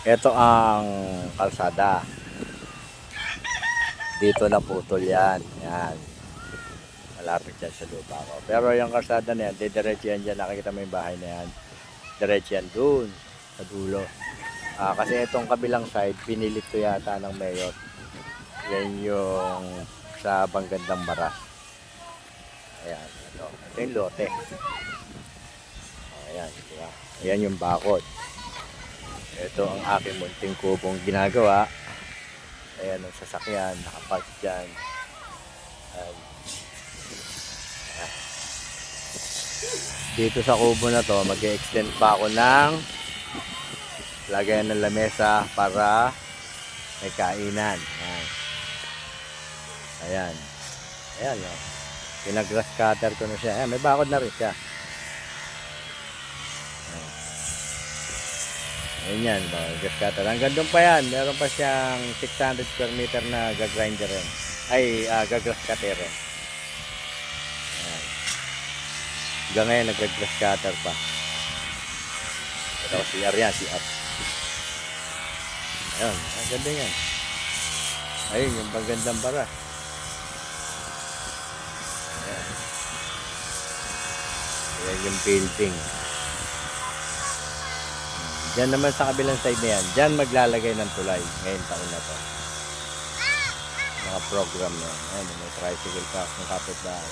Ito ang kalsada. Dito na putol yan. Yan. Malapit yan sa lupa ko. Pero yung kalsada na yan, didiretso yan dyan. Nakikita mo yung bahay na yan. Diretso yan dun. Sa dulo. Kasi itong kabilang side, pinilit ko yata ng mayor. Yan yung sa Banggandang Bara. Ayan. Ito yung lote. Ayan. Diba? Ayan yung bakod. Ito ang aking munting kubong ginagawa. Ayan ang sasakyan. Nakapark dyan. Ayan. Dito sa kubo na to, mag-extend pa ako ng lagayan ng lamesa para may kainan. Ayan. Ayan. Ayan, oh. Pinag-grass cutter ko na siya. Ayan, may bakod na rin siya. Ayan yan, grass cutter. Hanggang doon pa yan. Meron pa siyang 600 square meter na gagrinder rin. Ay, gagrass cutter rin. Ayan. Hanggang ngayon, nag-grass cutter pa. Ito, CR yan, CR. Ayan, ang ganda yan. Ayun, yung Banggandang Bara. Ayan. Ayan yung building. Diyan naman sa kabilang side na yan. Diyan maglalagay ng tulay. Ngayon taon na to. Mga program na yan. Ayan, may tricycle park ng kapitbahay.